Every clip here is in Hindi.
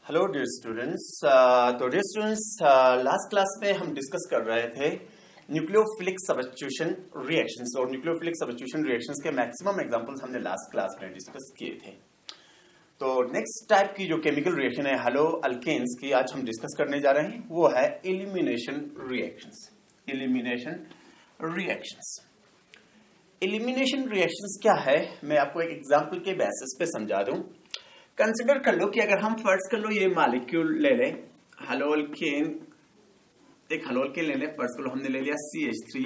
Hello dear students. Last class में हम डिस्कस कर रहे थे न्यूक्लियोफिलिक सब्स्टिट्यूशन रिएक्शंस और न्यूक्लियोफिलिक सब्स्टिट्यूशन रिएक्शंस के मैक्सिमम एग्जांपल्स हमने लास्ट क्लास में डिस्कस किए थे। तो नेक्स्ट टाइप की जो केमिकल रिएक्शन है हेलो अल्केन्स की आज हम डिस्कस करने जा रहे हैं, वो है elimination reactions. Elimination reactions elimination reactions क्या है, मैं आपको एक एग्जांपल के बेसिस पे समझा दूं। कंसिडर कर लो कि अगर हम फर्स्ट कर लो ये मॉलिक्यूल ले लें, हेलोअल्केन, एक हेलोअल्केन ले लें। फर्स्ट कर लो हमने ले लिया CH3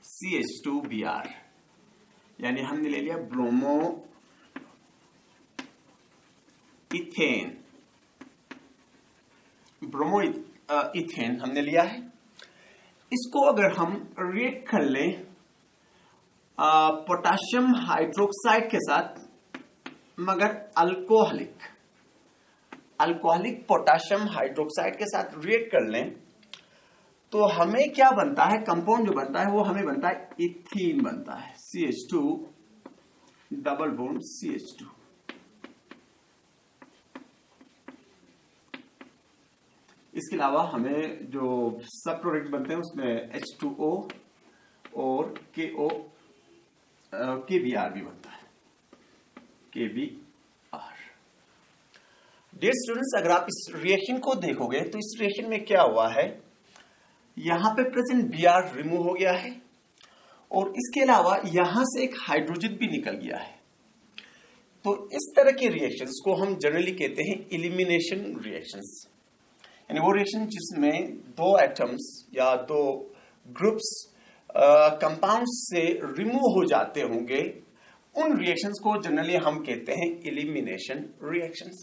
CH2Br, यानी हमने ले लिया ब्रोमो इथेन, ब्रोमो इथेन हमने लिया है। इसको अगर हम रिएक्ट कर लें पोटेशियम हाइड्रोक्साइड के साथ, मगर अल्कोहलिक पोटेशियम हाइड्रोक्साइड के साथ रिएक्ट कर लें तो हमें क्या बनता है, कंपाउंड जो बनता है वो हमें बनता है इथीन बनता है, CH2 डबल बॉन्ड CH2। इसके अलावा हमें जो सब प्रोडक्ट बनते हैं उसमें H2O और KBr भी बनता है, KBr। डियर स्टूडेंट्स, अगर आप इस रिएक्शन को देखोगे तो इस रिएक्शन में क्या हुआ है, यहां पे प्रेजेंट Br रिमूव हो गया है और इसके अलावा यहां से एक हाइड्रोजन भी निकल गया है। तो इस तरह के रिएक्शंस को हम जनरली कहते हैं एलिमिनेशन रिएक्शंस, यानी वो रिएक्शन जिसमें दो एटम्स या दो ग्रुप्स कंपाउंड से रिमूव हो जाते होंगे, उन रिएक्शंस को जनरली हम कहते हैं एलिमिनेशन रिएक्शंस।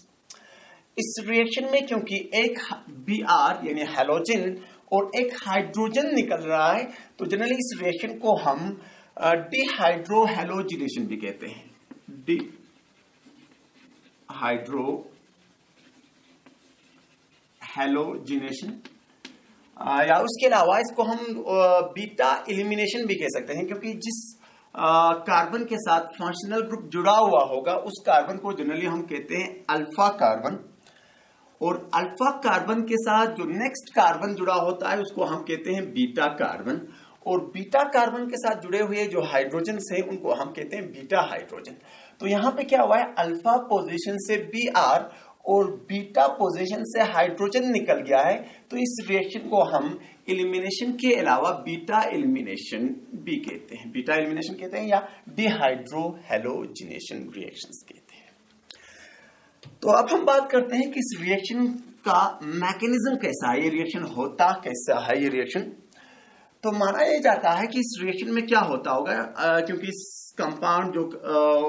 इस रिएक्शन में क्योंकि एक Br यानी हैलोजन और एक हाइड्रोजन निकल रहा है, तो जनरली इस रिएक्शन को हम डिहाइड्रो हैलोजिनेशन भी कहते हैं, डिहाइड्रो हैलोजिनेशन, या उसके अलावा इसको हम बीटा एलिमिनेशन भी कह सकते हैं, क्योंकि जिस कार्बन के साथ फंक्शनल ग्रुप जुड़ा हुआ होगा उस कार्बन को जनरली हम कहते हैं अल्फा कार्बन, और अल्फा कार्बन के साथ जो नेक्स्ट कार्बन जुड़ा होता है उसको हम कहते हैं बीटा कार्बन, और बीटा कार्बन के साथ जुड़े हुए जो हाइड्रोजन हैं उनको हम कहते हैं बीटा हाइड्रोजन। तो यहां पे क्या हुआ है, अल्फा पोजीशन से Br और बीटा पोजीशन से हाइड्रोजन निकल गया है। तो इस रिएक्शन को हम एलिमिनेशन के अलावा बीटा एलिमिनेशन भी कहते हैं, बीटा एलिमिनेशन कहते हैं या डिहाइड्रो हैलोजिनेशन रिएक्शंस कहते हैं। तो अब हम बात करते हैं कि इस रिएक्शन का मैकेनिज्म कैसा है, ये रिएक्शन होता कैसा है ये रिएक्शन। तो माना यह जाता है कि इस रिएक्शन में क्या होता होगा, क्योंकि इस कंपाउंड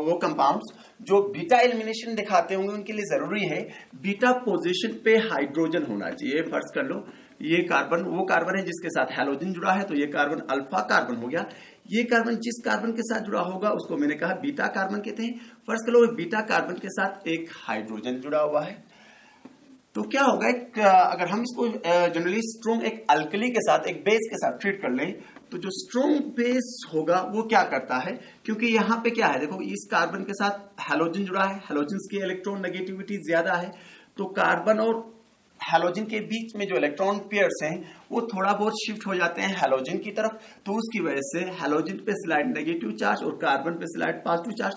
वो कंपाउंड्स जो बीटा एलिमिनेशन दिखाते होंगे उनके लिए जरूरी है बीटा पोजीशन पे हाइड्रोजन होना चाहिए। फर्ज कर लो ये कार्बन वो कार्बन है जिसके साथ हैलोजन जुड़ा है, तो ये कार्बन अल्फा कार्बन हो गया। ये कार्बन जिस कार्बन के साथ जुड़ा होगा उसको मैंने कहा बीटा कार्बन कहते हैं। फर्ज कर लो बीटा कार्बन के साथ एक हाइड्रोजन जुड़ा हुआ है, तो क्या होगा, अगर हम इसको जनरली स्ट्रॉन्ग एक अल्कली के साथ एक बेस के साथ ट्रीट कर लें, तो जो स्ट्रॉन्ग बेस होगा वो क्या करता है, क्योंकि यहां पे क्या है, देखो इस कार्बन के साथ हैलोजन जुड़ा है, हैलोजन की इलेक्ट्रॉन नेगेटिविटी ज्यादा है, तो कार्बन और हैलोजन के बीच में जो इलेक्ट्रॉन पेयर्स हैं वो थोड़ा बहुत शिफ्ट हो जाते हैं हैलोजन की तरफ। तो उसकी वजह से हैलोजन पे स्लाइड नेगेटिव चार्ज और कार्बन पे स्लाइड पॉजिटिव चार्ज।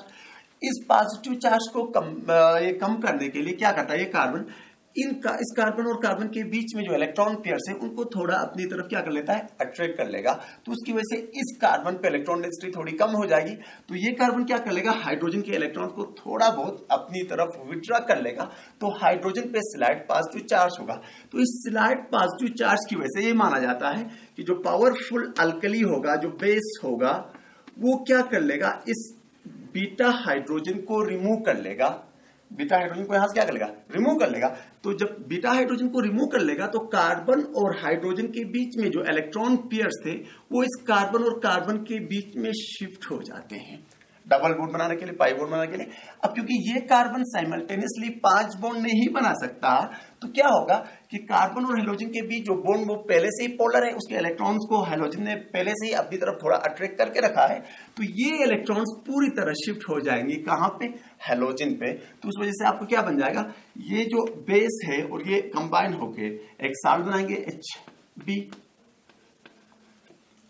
इस पॉजिटिव चार्ज को कम करने के लिए क्या करता है ये कार्बन, इस कार्बन और कार्बन के बीच में जो इलेक्ट्रॉन पेयर्स हैं उनको थोड़ा अपनी तरफ क्या कर लेता है, अट्रैक्ट कर लेगा। तो उसकी वजह से इस कार्बन पे इलेक्ट्रॉन डेंसिटी थोड़ी कम हो जाएगी, तो ये कार्बन क्या कर लेगा, हाइड्रोजन के इलेक्ट्रॉन को थोड़ा बहुत अपनी तरफ विड्रॉ कर लेगा, तो हाइड्रोजन पे स्लाइड पॉजिटिव चार्ज होगा। तो इस स्लाइड पॉजिटिव चार्ज की वजह से ये माना जाता है कि जो पावरफुल अल्कली होगा, जो बेस होगा, वो क्या कर लेगा, इस बीटा हाइड्रोजन को रिमूव कर लेगा, बीटा हाइड्रोजन को यहां से क्या कर लेगा, रिमूव कर लेगा। तो जब बीटा हाइड्रोजन को रिमूव कर लेगा तो कार्बन और हाइड्रोजन के बीच में जो इलेक्ट्रॉन पेयर्स थे वो इस कार्बन और कार्बन के बीच में शिफ्ट हो जाते हैं, डबल बॉन्ड बनाने के लिए, पाई बॉन्ड बनाने के लिए। अब क्योंकि ये कार्बन साइमल्टेनियसली 5 बॉन्ड नहीं बना सकता, तो क्या होगा कि कार्बन और हेलोजन के बीच जो बॉन्ड वो पहले से ही पोलर है, उसके इलेक्ट्रॉन्स को हेलोजन ने पहले से ही अपनी तरफ थोड़ा अट्रैक्ट करके रखा है, तो ये इलेक्ट्रॉन्स पूरी तरह शिफ्ट हो जाएंगे कहां पे, हेलोजन पे। तो उस वजह से आपको क्या बन जाएगा, ये जो बेस है और ये कंबाइन होके एक साल्ट बनाएंगे HB,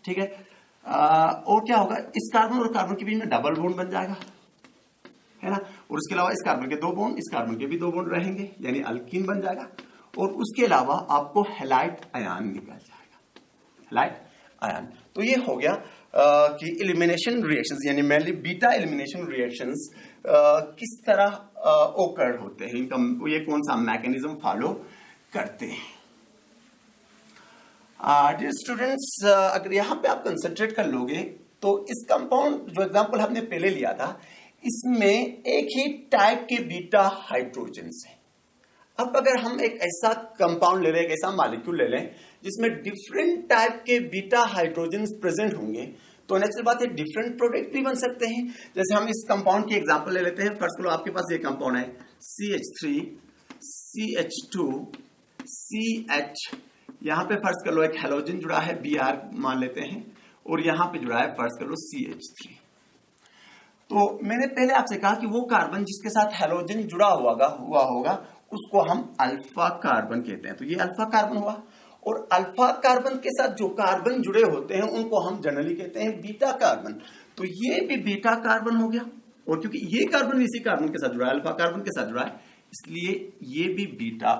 ठीक है। और क्या होगा, इस कार्बन और कार्बन के बीच में डबल बॉन्ड बन जाएगा, है ना। और उसके अलावा इस कार्बन के 2 बॉन्ड, इस कार्बन के भी 2 बॉन्ड रहेंगे, यानी अल्कीन बन जाएगा। और उसके अलावा आपको हैलाइड आयन निकल जाएगा, हैलाइड आयन। तो ये हो गया कि एलिमिनेशन रिएक्शंस, यानी मेनली बीटा एलिमिनेशन रिएक्शंस किस तरह ओकर होते हैं, इनका ये कौन सा मैकेनिज्म फॉलो करते हैं। डियर स्टूडेंट्स, अगर यहाँ पे आप कंसंट्रेट कर लोगे तो इस कंपाउंड जो एग्जांपल हमने पहले लिया था, इसमें एक ही टाइप के बीटा हाइड्रोजन्स हैं। अब अगर हम एक ऐसा कंपाउंड ले लें, एक ऐसा मॉलिक्यूल ले लें जिसमें डिफरेंट टाइप के बीटा हाइड्रोजन्स प्रेजेंट होंगे, तो नेचुरल बात है डिफरेंट प्रोडक्ट भी बन सकते हैं। जैसे हम इस कंपाउंड की एग्जांपल ले लेते हैं। फर्स्ट करो, आपके पास ये कंपाउंड है CH3 CH2 CH, यहां पे फर्ज कर लो एक हेलोजन जुड़ा है Br मान लेते हैं, और यहां पे जुड़ा है फर्ज कर लो CH3। तो मैंने पहले आपसे कहा कि वो कार्बन जिसके साथ हेलोजन जुड़ा हुआ होगा उसको हम अल्फा कार्बन कहते हैं। तो ये अल्फा कार्बन हुआ, और अल्फा कार्बन के साथ जो कार्बन जुड़े होते हैं उनको हम जनरली कहते हैं बीटा कार्बन। तो ये भी बीटा कार्बन हो गया, और क्योंकि ये कार्बन इसी कार्बन के साथ जुड़ा है, अल्फा कार्बन के साथ जुड़ा है, इसलिए ये भी बीटा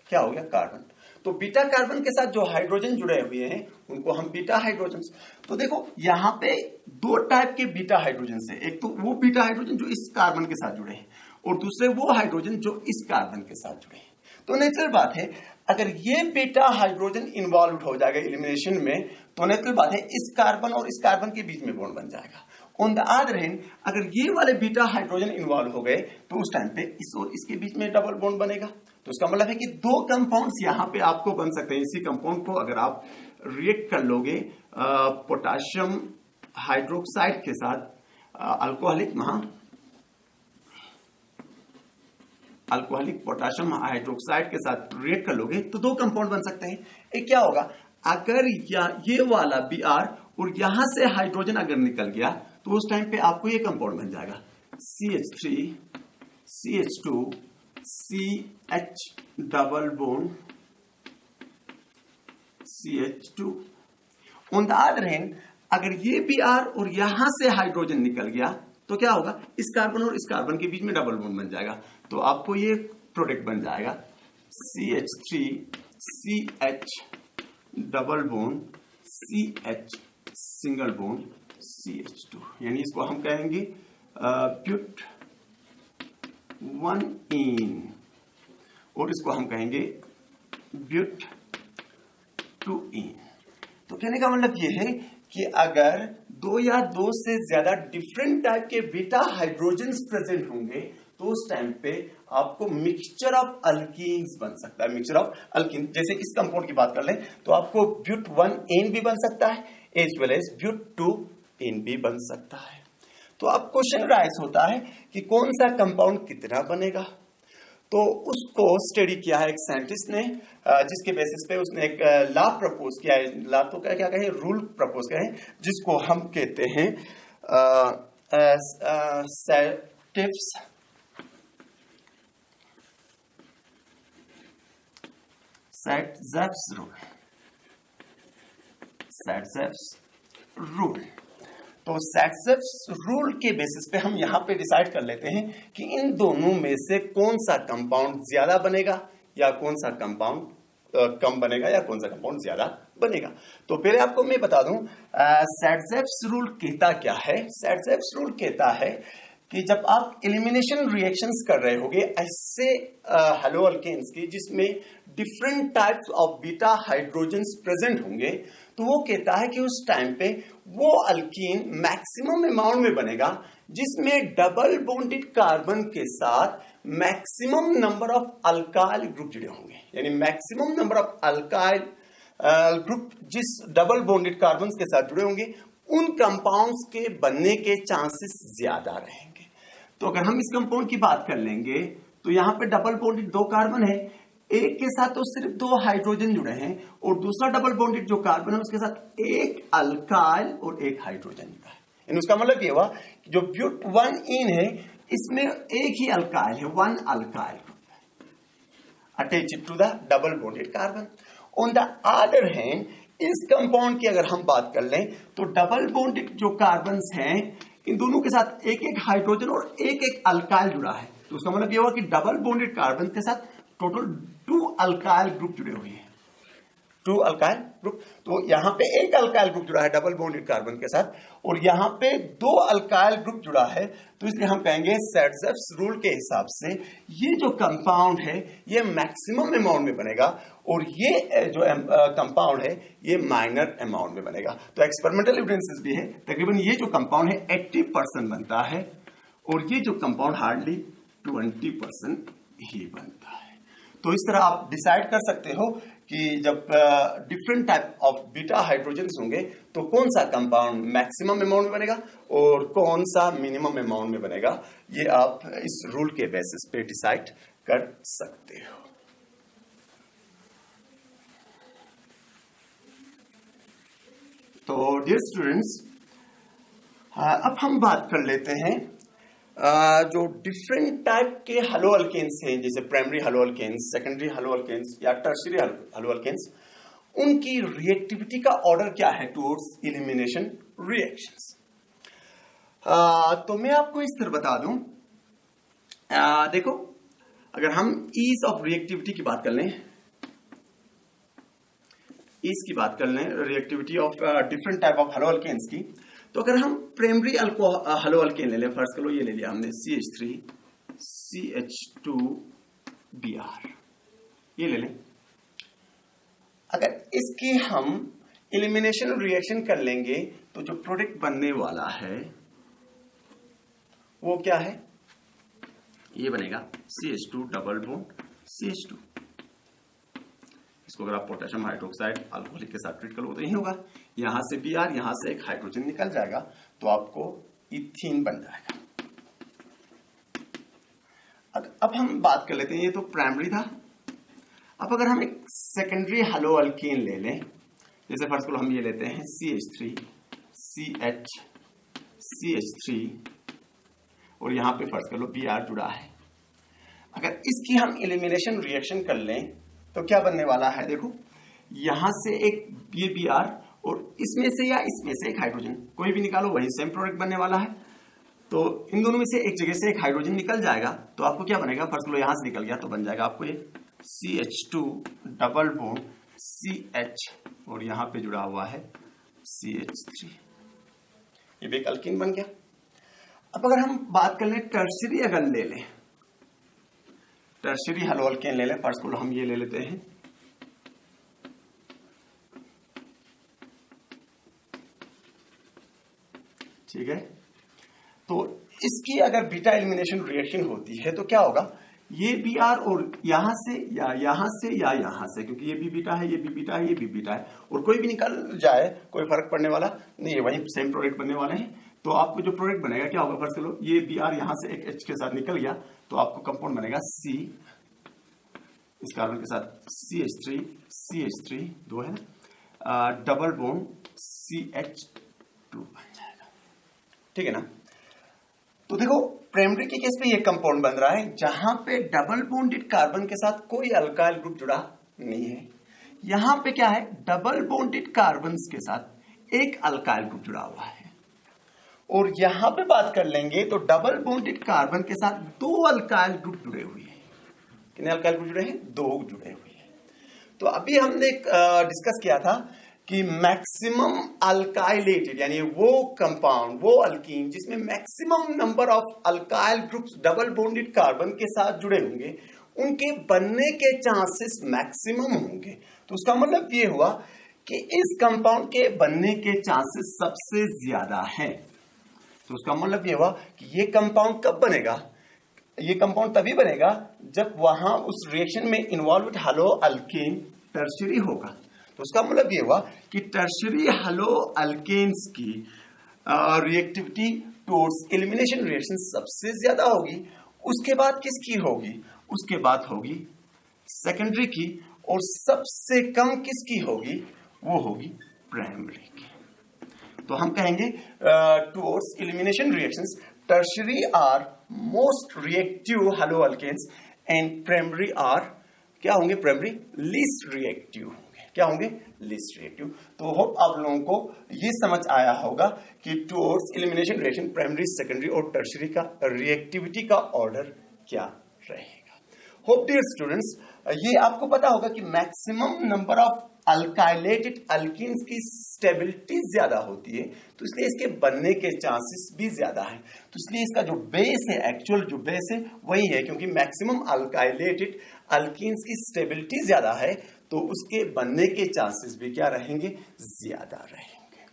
क्या हो गया, कार्बन। तो बीटा कार्बन के साथ जो हाइड्रोजन जुड़े हुए हैं उनको हम बीटा हाइड्रोजन। तो देखो यहाँ पे 2 टाइप के बीटा हाइड्रोजन है, एक तो वो बीटा हाइड्रोजन जो इस कार्बन के साथ जुड़े हैं, और दूसरे वो हाइड्रोजन जो इस कार्बन के साथ जुड़े हैं। तो नेचुरल बात है अगर ये बीटा हाइड्रोजन इन्वॉल्व हो जाएगा एलिमिनेशन में, तो नेचुरल बात है इस कार्बन और इस कार्बन के बीच में बॉन्ड बन जाएगा। ऑन द अदर हैंड अगर ये वाले बीटा हाइड्रोजन इन्वॉल्व हो गए तो उस टाइम पे इस और इसके बीच में डबल बॉन्ड बनेगा। तो इसका मतलब है कि 2 कंपाउंड्स यहां पे आपको बन सकते हैं। इसी कंपाउंड को अगर आप रिएक्ट कर लोगे पोटेशियम हाइड्रोक्साइड के साथ अल्कोहलिक पोटेशियम हाइड्रोक्साइड के साथ रिएक्ट कर लोगे तो 2 कंपाउंड बन सकते हैं। एक क्या होगा, अगर ये वाला Br और यहां से हाइड्रोजन अगर निकल गया तो उस टाइम पे आपको ये कंपाउंड बन जाएगा CH3 CH2 CH double bond CH2। On the other hand अगर ये Br और यहां से हाइड्रोजन निकल गया तो क्या होगा, इस कार्बन और इस कार्बन के बीच में डबल बॉन्ड बन जाएगा। तो आपको ये प्रोडक्ट बन जाएगा CH3 CH double bond CH single bond CH2, यानी इसको हम कहेंगे ब्यूट 1 इन, और इसको हम कहेंगे ब्यूट 2 इन। तो कहने का मतलब ये है कि अगर 2 या 2 से ज्यादा डिफरेंट टाइप के बीटा हाइड्रोजन्स प्रेजेंट होंगे तो उस टाइम पे आपको मिक्सचर ऑफ अल्कीन्स बन सकता है। मिक्सचर ऑफ अल्कीन, जैसे इस कंपाउंड की बात कर लें तो आपको ब्यूट 1 इन भी बन सकता है एज वेल एज ब्यूट 2 इन भी बन सकता है। तो अब क्वेश्चन राइज होता है कि कौन सा कंपाउंड कितना बनेगा। तो उसको स्टडी किया है एक साइंटिस्ट ने, जिसके बेसिस पे उसने एक लॉ प्रपोज किया है। लॉ तो क्या कहें, रूल प्रपोज किया है, जिसको हम कहते हैं Saint-Zep's रूल। Saint-Zep's रूल, तो Saint-Zep's रूल के बेसिस पे हम यहां पे डिसाइड कर लेते हैं कि इन दोनों में से कौन सा कंपाउंड ज्यादा बनेगा या कौन सा कंपाउंड कम बनेगा या कौन सा कंपाउंड ज्यादा बनेगा। तो पहले आपको मैं बता दूं Saint-Zep's रूल कहता क्या है। Saint-Zep's रूल कहता है कि जब आप एलिमिनेशन रिएक्शंस कर रहे होगे ऐसे हेलो अल्केन्स की जिसमें different types of beta hydrogens present होंगे, तो वो कहता है कि उस टाइम पे वो अल्कीन मैक्सिमम अमाउंट में बनेगा जिसमें डबल बॉन्डेड कार्बन के साथ maximum number of alkyl group जुड़े होंगे। यानी maximum number of alkyl group जिस डबल बॉन्डेड कार्बन के साथ जुड़े होंगे उन कंपाउंड्स के बनने के चांसेस ज्यादा रहेंगे। तो अगर हम इस कंपाउंड की बात कर लेंगे तो यहाँ पे डबल बॉन्डेड 2 कार्बन है, एक के साथ तो सिर्फ 2 हाइड्रोजन जुड़े हैं और दूसरा डबल बॉन्डेड जो कार्बन है उसके साथ एक अल्काइल और एक हाइड्रोजन जुड़ा है। उसका मतलब ये हुआ कि जो ब्यूट 1 है इसमें एक ही अल्काइल है, 1 alkyl attached to the double bonded carbon. On the other hand इस कंपाउंड की अगर हम बात कर लें तो डबल बॉन्डेड जो कार्बन्स हैं इन दोनों के साथ एक एक हाइड्रोजन और एक एक अल्काइल जुड़ा है। तो उसका मतलब ये हुआ कि डबल बॉन्डेड कार्बन के साथ टोटल 2 अल्काइल ग्रुप जुड़े हुए हैं, 2 अल्काइल ग्रुप। तो यहां पे एक अल्काइल ग्रुप जुड़ा है डबल बॉन्डेड कार्बन के साथ और यहां पे 2 अल्काइल ग्रुप जुड़ा है। तो इसलिए हम कहेंगे सैडजर्स रूल के हिसाब से ये जो कंपाउंड है ये मैक्सिमम अमाउंट में बनेगा और ये जो कंपाउंड है ये माइनर अमाउंट में बनेगा। तो एक्सपेरिमेंटल एविडेंसेस भी है, तकरीबन ये जो कंपाउंड है 80% बनता है और ये जो कंपाउंड हार्डली 20% ही बनता है। तो इस तरह आप डिसाइड कर सकते हो कि जब different type of beta hydrogens होंगे तो कौन सा कंपाउंड मैक्सिमम अमाउंट में बनेगा और कौन सा मिनिमम अमाउंट में बनेगा, ये आप इस रूल के बेसिस पे डिसाइड कर सकते हो। तो डियर स्टूडेंट्स, अब हम बात कर लेते हैं जो डिफरेंट टाइप के हैलोअल्केन्स हैं, जैसे प्राइमरी हैलोअल्केन्स, सेकेंडरी हैलोअल्केन्स या टर्शियरी हैलोअल्केन्स, उनकी रिएक्टिविटी का ऑर्डर क्या है टुवर्ड्स एलिमिनेशन रिएक्शंस। तो मैं आपको इस तरह बता दूं, देखो अगर हम ईज ऑफ रिएक्टिविटी की बात कर लें, ईज की बात कर लें reactivity of different type of haloalkanes की, तो अगर हम प्राइमरी हैलोअल्केन ले लें, फर्स्ट करो ये ले लिया हमने CH3 CH2Br, ये ले लें। अगर इसकी हम एलिमिनेशन रिएक्शन कर लेंगे तो जो प्रोडक्ट बनने वाला है वो क्या है, ये बनेगा CH2 डबल बॉन्ड CH2। इसको अगर आप पोटेशियम हाइड्रोक्साइड अल्कोहलिक के साथ ट्रीट करोगे तो यही होगा, यहां से Br, यहां से एक हाइड्रोजन निकल जाएगा तो आपको इथीन बन जाएगा। अब हम बात कर लेते हैं, ये तो प्राइमरी था। अब अगर हम एक सेकेंडरी हैलोअल्केन ले लें, जैसे फर्स्ट को हम ये लेते हैं CH3 CH3 और यहां पे फर्स्ट कर लो Br जुड़ा है। अगर इसकी हम एलिमिनेशन रिएक्शन कर लें तो क्या बनने वाला है, देखो यहां से एक ये Br और इसमें से या इसमें से एक हाइड्रोजन, कोई भी निकालो वही सेम प्रोडक्ट बनने वाला है। तो इन दोनों में से एक जगह से एक हाइड्रोजन निकल जाएगा तो आपको क्या बनेगा, फर्स्ट लो यहां से निकल गया तो बन जाएगा आपको ये CH2 डबल बॉन्ड CH और यहां पे जुड़ा हुआ है CH3, ये भी एक अल्कीन बन गया। अब अगर हम बात कर लें टर्शियरी, अगर ले लें टर्शियरी हैलोअल्केन ले लें, फर्स्ट को हम ये ले लेते हैं ठीक है। तो इसकी अगर बीटा एलिमिनेशन रिएक्शन होती है तो क्या होगा, ये Br और यहां से या यहां से या यहां से, क्योंकि ये भी बीटा है, ये भी बीटा है, ये भी बीटा है, और कोई भी निकल जाए कोई फर्क पड़ने वाला नहीं है, वही सेम प्रोडक्ट बनने वाले हैं। तो आपको जो प्रोडक्ट बनेगा क्या होगा, फर्स्ट चलो ये Br यहां से एक H के साथ निकल गया तो आपको कंपाउंड बनेगा C, इस कार्बन के साथ CH3 दो है ना, डबल बॉन्ड CH2 बन जाएगा, ठीक है ना। तो देखो प्राइमरी के केस में ये कंपाउंड बन रहा है जहां पे डबल बॉन्डेड कार्बन के साथ कोई अल्काइल ग्रुप जुड़ा नहीं है। यहां पे क्या है, डबल बॉन्डेड कार्बन के साथ एक अल्काइल ग्रुप जुड़ा हुआ है। और यहां पे बात कर लेंगे तो डबल बॉन्डेड कार्बन के साथ 2 अल्काइल ग्रुप जुड़े हुए हैं। कितने अल्काइल ग्रुप जुड़े हैं, 2 जुड़े हुए हैं। तो अभी हमने डिस्कस किया था कि मैक्सिमम अल्काइलेटेड यानी वो कंपाउंड, वो अल्कीन जिसमें maximum number of alkyl groups double bonded carbon के साथ जुड़े होंगे, उनके बनने के चांसेस मैक्सिमम होंगे। तो उसका मतलब ये हुआ कि इस कंपाउंड के बनने के चांसेस सबसे ज्यादा हैं। तो उसका मतलब ये हुआ कि ये कंपाउंड कब बनेगा, ये कंपाउंड तभी बनेगा जब वहां उस रिएक्शन में इन्वॉल्व हैलोअल्केन टर्शियरी होगा। तो उसका मतलब ये हुआ कि टर्शियरी हेलो अल्केन्स की रिएक्टिविटी टुवर्ड्स एलिमिनेशन रिएक्शन सबसे ज्यादा होगी। उसके बाद किसकी होगी? उसके बाद होगी सेकेंडरी की, और सबसे कम किसकी होगी? वो होगी प्राइमरी की। तो हम कहेंगे towards elimination reactions tertiary are most reactive haloalkanes and primary are क्या होंगे? प्राइमरी लीस्ट रिएक्टिव होंगे। क्या होंगे? Least reactive. तो होप आप लोगों को ये समझ आया होगा कि towards elimination reaction primary, secondary और टर्शियरी का रिएक्टिविटी का ऑर्डर क्या रहेगा। होप डियर स्टूडेंट्स, ये आपको पता होगा कि मैक्सिमम नंबर ऑफ अल्काइलेटेड अल्कीन्स की स्टेबिलिटी ज्यादा होती है, तो इसलिए इसके बनने के चांसेस भी ज्यादा है। तो इसलिए इसका जो बेस है, एक्चुअल जो बेस है वही है, क्योंकि मैक्सिमम अल्काइलेटेड अल्कीन्स की स्टेबिलिटी ज्यादा है, तो उसके बनने के चांसेस भी क्या रहेंगे? ज्यादा रहेंगे।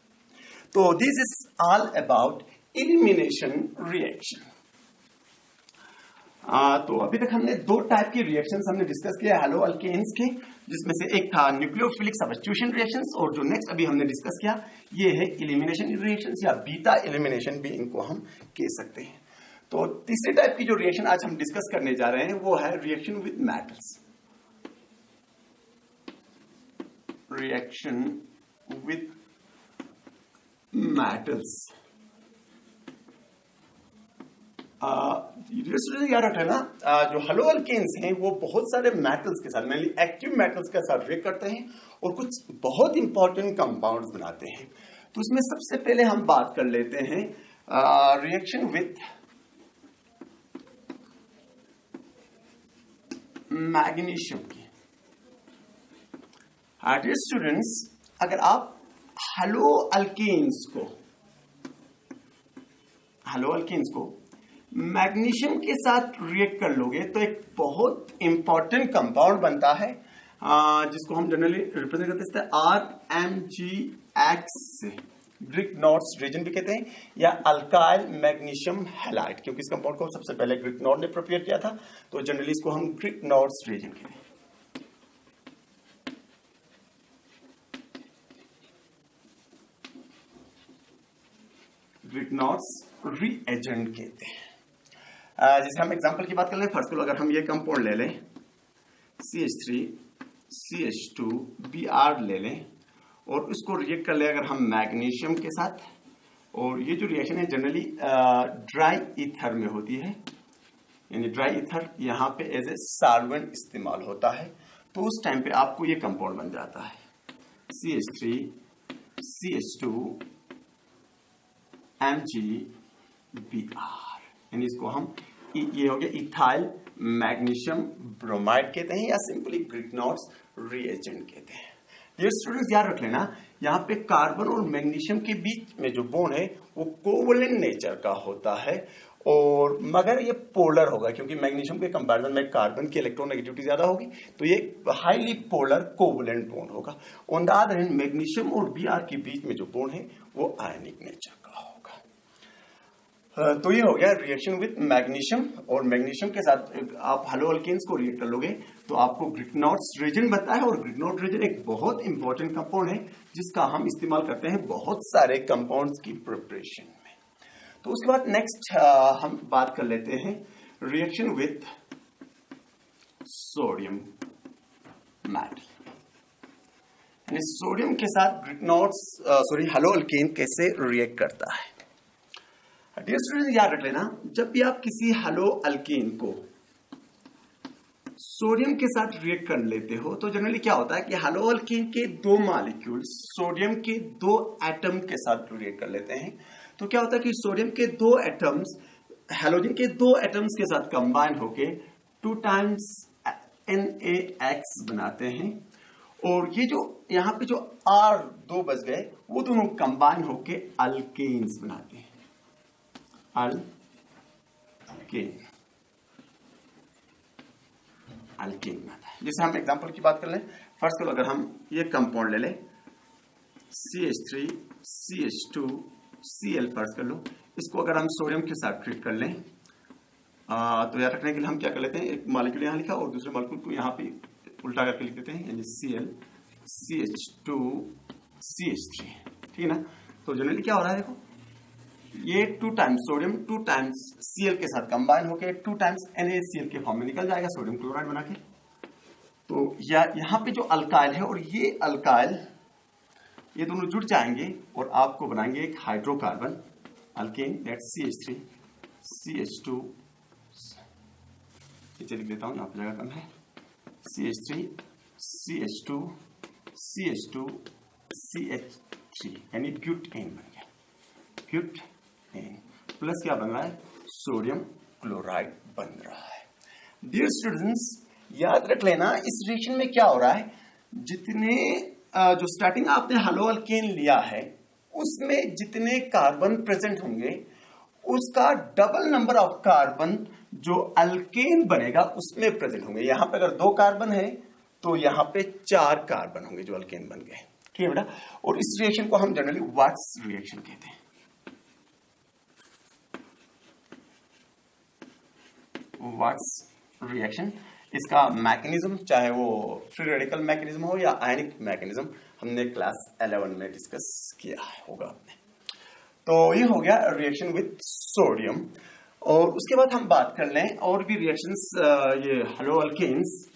तो this is all about elimination reaction. तो अभी तक हमने दो टाइप के रिएक्शंस हमने डिस्कस किया हेलो अल्केन्स के, जिसमें से एक था न्यूक्लियोफिलिक सब्स्टिट्यूशन रिएक्शंस, और जो नेक्स्ट अभी हमने डिस्कस किया ये है एलिमिनेशन रिएक्शंस या बीटा एलिमिनेशन भी इनको हम कह सकते हैं। तो तीसरे टाइप की जो रिएक्शन आज हम डिस्कस करने जा रहे हैं वो है reaction with metals. Reaction with metals याद रखना ना, जो हेलो अल्केन्स हैं वो बहुत सारे मेटल्स के साथ, मेनली एक्टिव मेटल्स के साथ रिएक्ट करते हैं और कुछ बहुत इंपॉर्टेंट कंपाउंड्स बनाते हैं। तो उसमें सबसे पहले हम बात कर लेते हैं रिएक्शन विथ मैग्नीशियम की। डियर स्टूडेंट्स, अगर आप हेलो अल्केन्स को मैग्नीशियम के साथ रिएक्ट कर लोगे तो एक बहुत इंपॉर्टेंट कंपाउंड बनता है, जिसको हम जनरली रिप्रेजेंट करते हैं RMgX से, ग्रीक नॉर्ड्स रीजन भी कहते हैं, या अल्काइल मैग्नीशियम हैलाइड, क्योंकि इस कंपाउंड को सबसे पहले ग्रीक नॉर्ड ने प्रिपेयर किया था, तो जनरली इसको हम ग्रीक नॉर्ड्स रीजन कहते हैं। ग्रीक नॉर्ड्स रीएजेंट कहते हैं। जैसे हम एग्जांपल की बात कर लें, फर्स्ट अगर हम ये कंपाउंड ले लें CH3 CH2 Br ले लें और उसको रिएक्ट कर ले अगर हम मैग्नीशियम के साथ, और ये जो रिएक्शन है जनरली ड्राई ईथर में होती है, यानी ड्राई ईथर यहाँ पे एज ए सॉल्वेंट इस्तेमाल होता है, तो उस टाइम पे आपको ये कंपाउंड बन जाता है CH3 CH2 MgBr, यानी इसको हम ये हो गया इथाइल मैग्नीशियम ब्रोमाइड कहते हैं, या सिंपली ग्रीक नॉर्ड्स रीएजेंट कहते हैं। ये स्टूडेंट्स याद रख लेना, यहाँ पे कार्बन और मैग्नीशियम के बीच में जो बॉन्ड है वो कोवलेंट नेचर का होता है, और मगर ये पोलर होगा, क्योंकि मैग्नीशियम के कंपैरिजन में कार्बन की इलेक्ट्रोनेगेटिविटी ज्यादा होगी, तो ये हाईली पोलर कोवलेंट बॉन्ड होगा। On the other hand magnesium और Br के बीच में जो बॉन्ड है वो आयनिक नेचर का होगा। तो ये हो गया रिएक्शन विद मैग्नीशियम, और मैग्नीशियम के साथ आप हेलो अल्केन्स को रिएक्ट कर लोगे तो आपको ग्रीक नॉर्ड्स रीजन बनता है, और ग्रीक नॉर्ड रीजन एक बहुत इंपॉर्टेंट कंपाउंड है जिसका हम इस्तेमाल करते हैं बहुत सारे कंपाउंड्स की प्रिपरेशन में। तो उसके बाद नेक्स्ट हम बात कर लेते हैं रिएक्शन विद सोडियम मेटल, यानी सोडियम के साथ ग्रीक नॉर्ड्स हेलो अल्केन कैसे रिएक्ट करता है। डियर स्टूडेंट्स याद रख लेना, जब भी आप किसी हेलो अल्केन को सोडियम के साथ रिएक्ट कर लेते हो तो जनरली क्या होता है कि हेलो अल्केन के दो मॉलिक्यूल्स सोडियम के दो एटम के साथ रिएक्ट कर लेते हैं। तो क्या होता है कि सोडियम के दो एटम्स हेलोजन के दो एटम्स के साथ कंबाइन होके 2 टाइम्स NaX बनाते हैं, और ये जो यहाँ पे जो R 2 बच गए वो दोनों कंबाइन होके अल्केन्स बनाते हैं, अल्केन बनाता है। जैसे हम एग्जांपल की बात कर लें, फर्स्ट अगर हम ये कंपाउंड ले लें CH3 CH2 Cl फर्स्ट कर लो, इसको अगर हम सोडियम के साथ ट्रीट कर लें तो याद रखने के लिए हम क्या कर लेते हैं, एक मॉलिक्यूल यहाँ लिखा और दूसरे मॉलिक्यूल को यहाँ पे उल्टा करके लिख देते हैं, यानी Cl CH2CH3, ठीक है ना। तो जनरली क्या हो रहा है, देखो ये 2 टाइम्स सोडियम 2 टाइम्स Cl के साथ कंबाइन होके 2 टाइम्स NaCl के फॉर्म में निकल जाएगा सोडियम क्लोराइड बना के। तो यहाँ पे जो अल्काइल है और ये अल्काइल, ये दोनों जुड़ जाएंगे और आपको बनाएंगे एक hydrocarbon alkane, that CH3 CH2, नीचे लिख देता हूं, यहाँ पे जगह कम है, CH3 CH2 CH2 CH3, यानी ब्यूटेन बन गया, ब्यूटेन प्लस क्या बन रहा है, सोडियम क्लोराइड बन रहा है। डियर स्टूडेंट्स, याद रख लेना इस रिएक्शन में क्या हो रहा है, जितने जो स्टार्टिंग आपने हेलो अल्केन लिया है उसमें जितने कार्बन प्रेजेंट होंगे उसका डबल नंबर ऑफ कार्बन जो अल्केन बनेगा उसमें प्रेजेंट होंगे। यहां पे अगर 2 कार्बन है तो यहां पे 4 कार्बन होंगे जो अल्केन बन गए, ठीक है बेटा। और इस रिएक्शन को हम जनरली वाट्स रिएक्शन कहते हैं। वाट्स रिएक्शन, इसका मैकेनिज्म चाहे वो फ्री रेडिकल मैकेनिज्म हो या आयनिक मैकेनिज्म, हमने क्लास 11 में डिस्कस किया होगा आपने। तो ये हो गया रिएक्शन विथ सोडियम। और उसके बाद हम बात कर लें और भी रिएक्शंस, ये हेलो अल्केन्स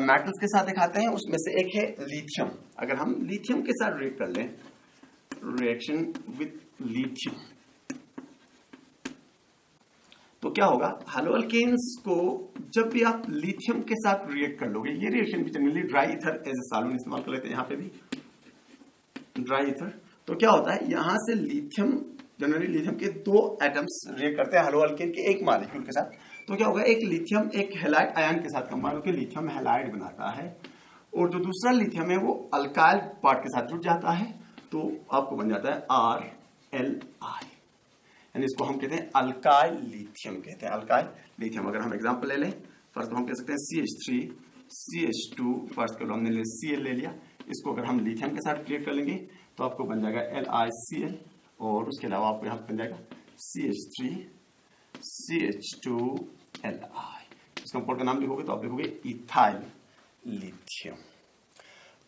मेटल्स के साथ दिखाते हैं, उसमें से एक है लिथियम। अगर हम लिथियम के साथ रिएक्ट कर लें, रिएक्शन विथ लिथियम, तो क्या होगा, हेलो अल्केन्स को जब भी आप लिथियम के साथ रिएक्ट कर लोगे, ये रिएक्शन भी generally dry ether as a solvent इस्तेमाल कर लेते हैं, यहाँ पे भी ड्राई ईथर। तो क्या होता है, यहां से लिथियम, जनरली लिथियम के 2 एटम्स रिएक्ट करते हैं हेलो अल्केन के एक मॉलिक्यूल के साथ। तो क्या होगा, एक लिथियम एक हैलाइड आयन के साथ कंबाइन होकर लिथियम हैलाइड बनाता है, और जो दूसरा लिथियम है वो अल्काइल पार्ट के साथ जुड़ जाता है, तो आपको बन जाता है RLI, यानी इसको हम कहते हैं अल्काइल लिथियम कहते हैं, अल्काइल लिथियम। अगर हम एग्जांपल ले लें, फर्स्ट हम कह सकते हैं CH3 CH2, फर्स्ट को हमने Cl ले लिया, इसको अगर हम लिथियम के साथ रिएक्ट कर लेंगे तो आपको बन जाएगा LiCl, और उसके अलावा आपको यहाँ बन जाएगा CH3 CH2Li। इस कंपाउंड का नाम लिखोगे तो आप लिखोगे इथाइल लिथियम।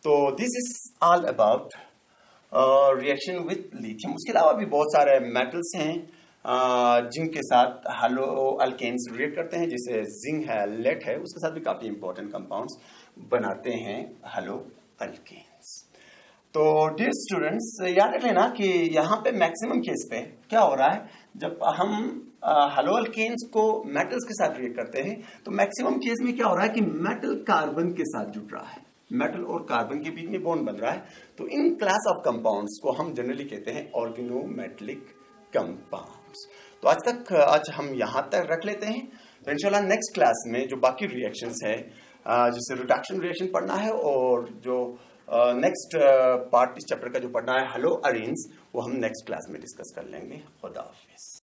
तो this is all about reaction with lithium. उसके अलावा भी बहुत सारे मेटल्स हैं जिनके साथ हेलो अल्केन्स रिएक्ट करते हैं, जैसे जिंक है, लेड है, उसके साथ भी काफी इंपॉर्टेंट कंपाउंड्स बनाते हैं हेलो अल्केन्स। तो डियर स्टूडेंट्स, याद रख लेना कि यहाँ पे मैक्सिमम केस पे क्या हो रहा है, जब हम हेलो अल्केन्स को मेटल्स के साथ रिएक्ट करते हैं तो मैक्सिमम केस में क्या हो रहा है कि मेटल कार्बन के साथ जुड़ रहा है, मेटल और कार्बन के बीच में बॉन्ड बन रहा है। तो इन क्लास ऑफ कंपाउंड्स को हम जनरली कहते हैं ऑर्गेनोमेटेलिक कंपाउंड्स। तो आज हम यहां तक रख लेते हैं। तो इंशाल्लाह नेक्स्ट क्लास में जो बाकी रिएक्शंस है, जैसे रिडक्शन रिएक्शन पढ़ना है, और जो नेक्स्ट पार्ट इस चैप्टर का जो पढ़ना है हेलो अरेन्स, वो हम नेक्स्ट क्लास में डिस्कस कर लेंगे। खुदा हाफिज।